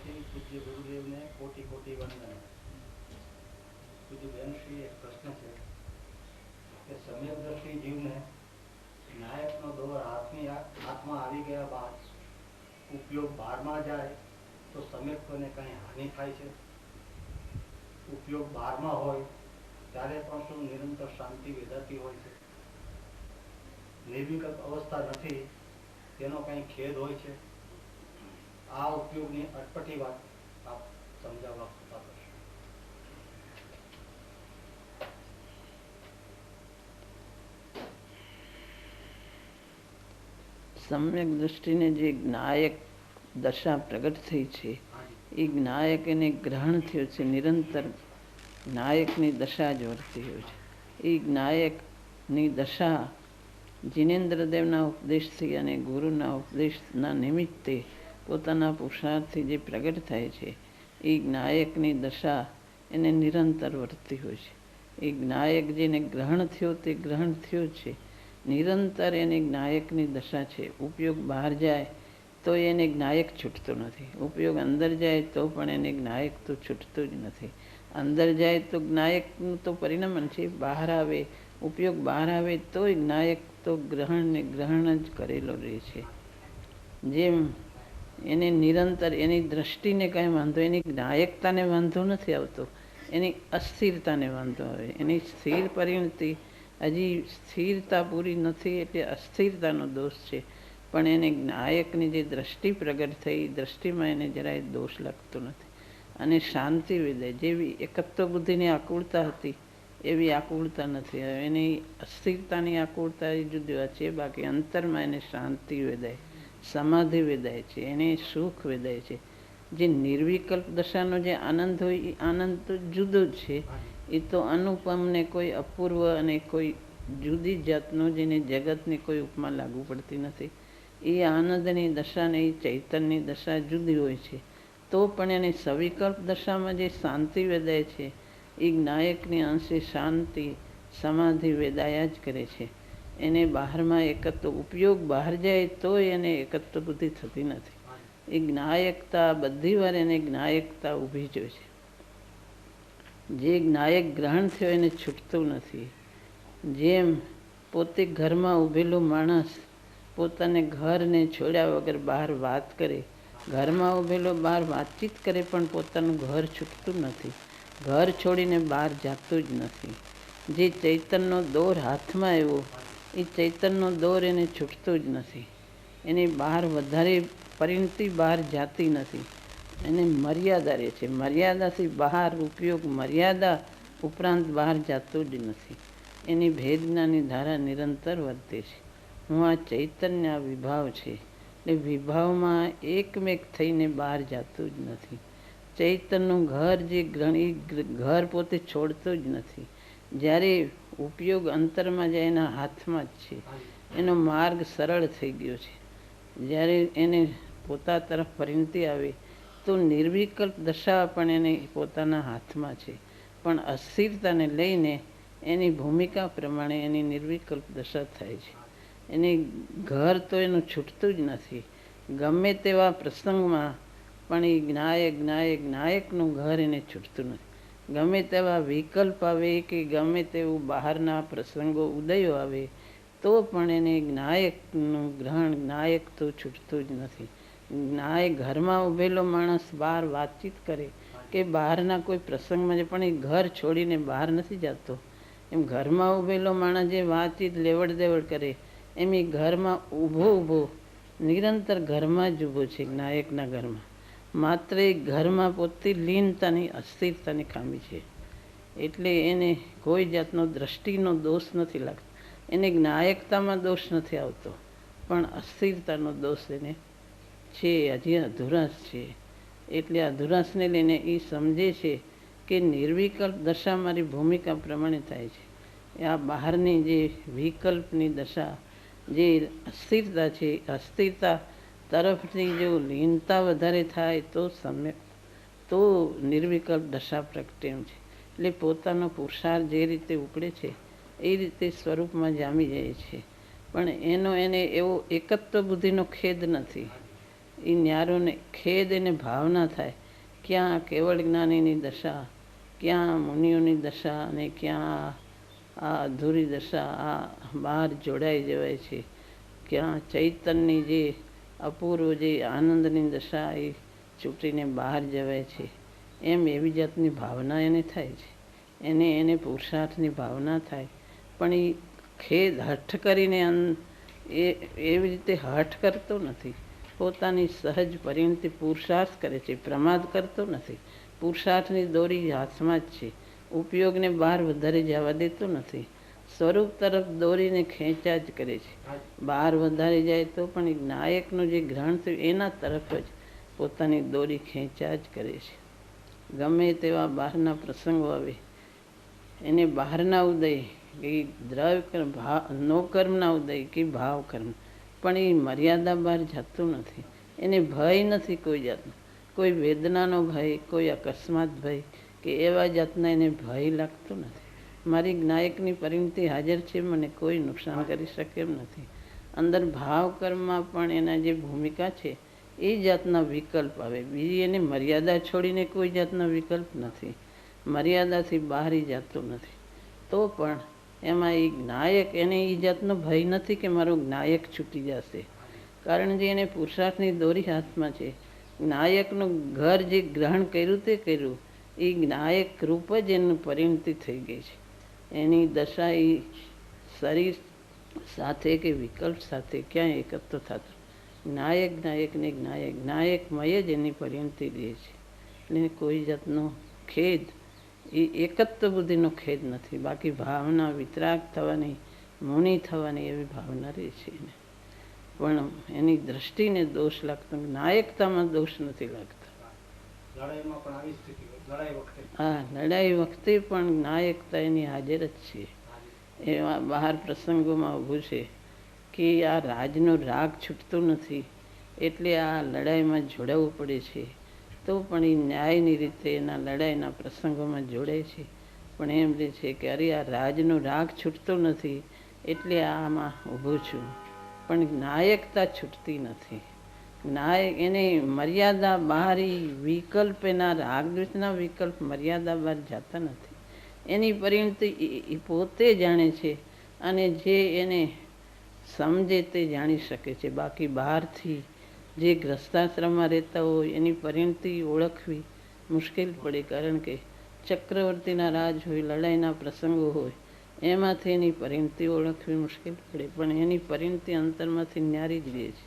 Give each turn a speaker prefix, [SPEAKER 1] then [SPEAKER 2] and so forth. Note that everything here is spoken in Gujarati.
[SPEAKER 1] શ્રી પૂજ્ય ગુરુદેવને કોટી કોટી વંદન. પૂજ્ય બેનશ્રી, એક પ્રશ્ન છે કે સમ્યક દ્રષ્ટિ જીવને નાયકનો દોર હાથમાં આવી ગયા બાદ ઉપયોગ બહારમાં જાય તો સમ્યકત્વને કંઈ હાનિ થાય છે? ઉપયોગ બહારમાં હોય ત્યારે પણ શું નિરંતર શાંતિ વેદાતી હોય છે? નિર્વિકલ્પ અવસ્થા નથી તેનો કંઈ ખેદ હોય છે? આ ઉપયોગની અટપટી વાત આપ સમજાવવા કૃપા કરશો.
[SPEAKER 2] સમ્યક દ્રષ્ટિને જે જ્ઞાયક દશા પ્રગટ થઈ છે એ જ્ઞાયક એને ગ્રહણ થયો છે. નિરંતર જ્ઞાયકની દશા જ વર્તી હોય છે. એ જ્ઞાયકની દશા જિનેન્દ્રદેવના ઉપદેશથી અને ગુરુના ઉપદેશના નિમિત્તે પોતાના પુરુષાર્થથી જે પ્રગટ થાય છે એ જ્ઞાયકની દશા એને નિરંતર વર્તી હોય છે. એ જ્ઞાયક જેને ગ્રહણ થયો તે ગ્રહણ થયો છે. નિરંતર એની જ્ઞાયકની દશા છે. ઉપયોગ બહાર જાય તો એને જ્ઞાયક છૂટતો નથી. ઉપયોગ અંદર જાય તો પણ એને જ્ઞાયક તો છૂટતું જ નથી. અંદર જાય તો જ્ઞાયકનું તો પરિણામ છે. બહાર આવે, ઉપયોગ બહાર આવે તોય જ્ઞાયક તો ગ્રહણ જ કરેલો રહે છે. જેમ એને નિરંતર એની દ્રષ્ટિને કાંઈ વાંધો, એની જ્ઞાયકતાને વાંધો નથી આવતો, એની અસ્થિરતાને વાંધો આવે. એની સ્થિર પરિણતિ હજી સ્થિરતા પૂરી નથી એટલે અસ્થિરતાનો દોષ છે. પણ એને જ્ઞાયકની જે દ્રષ્ટિ પ્રગટ થઈ એ દ્રષ્ટિમાં એને જરાય દોષ લાગતો નથી. અને શાંતિ વિદય જેવી એકત્વ બુદ્ધિની આકુળતા હતી એવી આકુળતા નથી. એની અસ્થિરતાની આકુળતા એ જુદી વાત છે. બાકી અંતરમાં એને શાંતિ વેદાય, સમાધિ વેદાય છે, એને સુખ વેદાય છે. જે નિર્વિકલ્પ દશાનો જે આનંદ હોય એ આનંદ તો જુદો જ છે. એ તો અનુપમ ને કોઈ અપૂર્વ અને કોઈ જુદી જાતનો જેને જગતની કોઈ ઉપમા લાગુ પડતી નથી. એ આનંદની દશા ને એ ચૈતન્યની દશા જુદી હોય છે. તો પણ એને સવિકલ્પ દશામાં જે શાંતિ વેદાય છે એ જ્ઞાયકની અંશે શાંતિ સમાધિ વેદાયા જ કરે છે. એને બહારમાં એકત્વ ઉપયોગ બહાર જાય તો એને એકત્વ બુદ્ધિ થતી નથી. એ જ્ઞાયકતા બધી વાર એને જ્ઞાયકતા ઊભી જ હોય છે. જે જ્ઞાયક ગ્રહણ થયો એને છૂટતું નથી. જેમ પોતે ઘરમાં ઊભેલો માણસ પોતાને ઘરને છોડ્યા વગર બહાર વાત કરે, ઘરમાં ઊભેલો બહાર વાતચીત કરે પણ પોતાનું ઘર છૂટતું નથી, ઘર છોડીને બહાર જતું જ નથી. જે ચૈતનનો દોર હાથમાં આવ્યો એ ચૈતનનો દોર એને છૂટતો જ નથી. એની બહાર વધારે પરિણતિ બહાર જાતી નથી. એને મર્યાદા રહે છે. મર્યાદાથી બહાર ઉપયોગ મર્યાદા ઉપરાંત બહાર જતું જ નથી. એની ભેદજ્ઞાની ધારા નિરંતર વર્તે છે. હું આ ચૈતન્ય વિભાવ છે એટલે વિભાવમાં એકમેક થઈને બહાર જતું જ નથી. ચૈતનનું ઘર જે ઘર પોતે છોડતો જ નથી. જ્યારે ઉપયોગ અંતરમાં જાય એના હાથમાં જ છે. એનો માર્ગ સરળ થઈ ગયો છે. જ્યારે એને પોતા તરફ પરિણતિ આવે તો નિર્વિકલ્પ દશા પણ એને પોતાના હાથમાં છે. પણ અસ્થિરતાને લઈને એની ભૂમિકા પ્રમાણે એની નિર્વિકલ્પ દશા થાય છે. એની ઘર તો એનું છૂટતું જ નથી. ગમે તેવા પ્રસંગમાં પણ એ જ્ઞાયકનું ઘર એને છૂટતું નથી. ગમે તેવા વિકલ્પ આવે કે ગમે તેવું બહારના પ્રસંગો ઉદયો આવે તો પણ એને જ્ઞાયકનું ગ્રહણ જ્ઞાયક તો છૂટતું જ નથી. જ્ઞાયક ઘરમાં ઊભેલો માણસ બહાર વાતચીત કરે કે બહારના કોઈ પ્રસંગમાં જે પણ એ ઘર છોડીને બહાર નથી જતો. એમ ઘરમાં ઊભેલો માણસ જે વાતચીત લેવડ દેવડ કરે એમ એ ઘરમાં ઊભો નિરંતર ઘરમાં જ ઊભો છે. જ્ઞાયકના ઘરમાં માત્ર એ ઘરમાં પોતે લીનતાની અસ્થિરતાની ખામી છે. એટલે એને કોઈ જાતનો દ્રષ્ટિનો દોષ નથી લાગતો. એને જ્ઞાયકતામાં દોષ નથી આવતો પણ અસ્થિરતાનો દોષ એને છે. હજી અધુરાશ છે. એટલે અધુરાશને લઈને એ સમજે છે કે નિર્વિકલ્પ દશા મારી ભૂમિકા પ્રમાણે થાય છે. આ બહારની જે વિકલ્પની દશા જે અસ્થિરતા છે, અસ્થિરતા તરફથી જો લીનતા વધારે થાય તો સમ્યક તો નિર્વિકલ્પ દશા પ્રગટે એમ છે. એટલે પોતાનો પુરુષાર્થ જે રીતે ઉપડે છે એ રીતે સ્વરૂપમાં જામી જાય છે. પણ એને એવો એકત્વ બુદ્ધિનો ખેદ નથી. એ ન્યારોને ખેદ એને ભાવના થાય ક્યાં કેવળ જ્ઞાનીની દશા, ક્યાં મુનિઓની દશા અને ક્યાં આ અધૂરી દશા, આ બહાર જોડાઈ જવાય છે, ક્યાં ચૈતનની જે અપૂર્વ જે આનંદની દશા એ છૂટીને બહાર જવાય છે. એમ એવી જાતની ભાવના એને થાય છે, એને પુરુષાર્થની ભાવના થાય. પણ એ ખેદ હઠ કરીને એવી રીતે હઠ કરતો નથી, પોતાની સહજ પરિણતિ પુરુષાર્થ કરે છે, પ્રમાદ કરતો નથી. પુરુષાર્થની દોરી હાથમાં જ છે, ઉપયોગને બહાર વધારે જવા દેતો નથી. સ્વરૂપ તરફ દોરીને ખેંચા જ કરે છે. બહાર વધારે જાય તો પણ નાયકનું જે ગ્રહણ થયું એના તરફ જ પોતાની દોરી ખેંચા જ કરે છે. ગમે તેવા બહારના પ્રસંગો આવે એને બહારના ઉદય કે દ્રવ્ય કર્મ નો કર્મના ઉદય કે ભાવ કર્મ, પણ એ મર્યાદા બહાર જતું નથી. એને ભય નથી કોઈ જાતનો, કોઈ વેદનાનો ભય, કોઈ અકસ્માત ભય કે એવા જાતના એને ભય લાગતો નથી. મારી નાયકની પરિણતિ હાજર છે, મને કોઈ નુકસાન કરી શકે એમ નથી. અંદર ભાવ કર્મમાં પણ એના જે ભૂમિકા છે એ જાતના વિકલ્પ આવે. બીજી એને મર્યાદા છોડીને કોઈ જાતનો વિકલ્પ નથી, મર્યાદાથી બહાર જતો નથી. તો પણ એમાં એ નાયક એને એ જાતનો ભય નથી કે મારો નાયક છૂટી જશે, કારણ જે એને પુરુષાર્થની દોરી હાથમાં છે. નાયકનું ઘર જે ગ્રહણ કર્યું તે કર્યું, એ નાયક રૂપ જ એનું પરિણતિ થઈ ગઈ છે. એની દશા એ શરીર સાથે કે વિકલ્પ સાથે ક્યાંય એકત્ર થતું. નાયકમય જ એની પરિણતિ રહે છે. એટલે કોઈ જાતનો ખેદ એ એકત્વ બુદ્ધિનો ખેદ નથી. બાકી ભાવના વિતરાગ થવાની, મુનિ થવાની એવી ભાવના રહે છે એને. પણ એની દ્રષ્ટિને દોષ લાગતો, નાયકતામાં દોષ નથી લાગતો. હા, લડાઈ વખતે પણ નાયકતા એની હાજર જ છે. એવા બહાર પ્રસંગોમાં ઊભું છે કે આ રાજનો રાગ છૂટતો નથી, એટલે આ લડાઈમાં જોડાવવું પડે છે. તો પણ એ ન્યાયની રીતે એના લડાઈના પ્રસંગોમાં જોડાય છે. પણ એમ રહે છે કે અરે આ રાજનો રાગ છૂટતો નથી એટલે આમાં ઊભું છું. પણ નાયકતા છૂટતી નથી. નાયક એને મર્યાદા બહાર વિકલ્પ, એના રાગદ્વેષના વિકલ્પ મર્યાદા બહાર જતા નથી. એની પરિણતિ એ પોતે જાણે છે અને જે એને સમજે તે જાણી શકે છે. બાકી બહારથી જે ગ્રસ્તાશ્રમમાં રહેતા હોય એની પરિણતિ ઓળખવી મુશ્કેલ પડે, કારણ કે ચક્રવર્તીના રાજ હોય, લડાઈના પ્રસંગો હોય, એમાંથી એની પરિણતિ ઓળખવી મુશ્કેલ પડે. પણ એની પરિણતિ અંતરમાંથી ન્યારી જ રહે છે.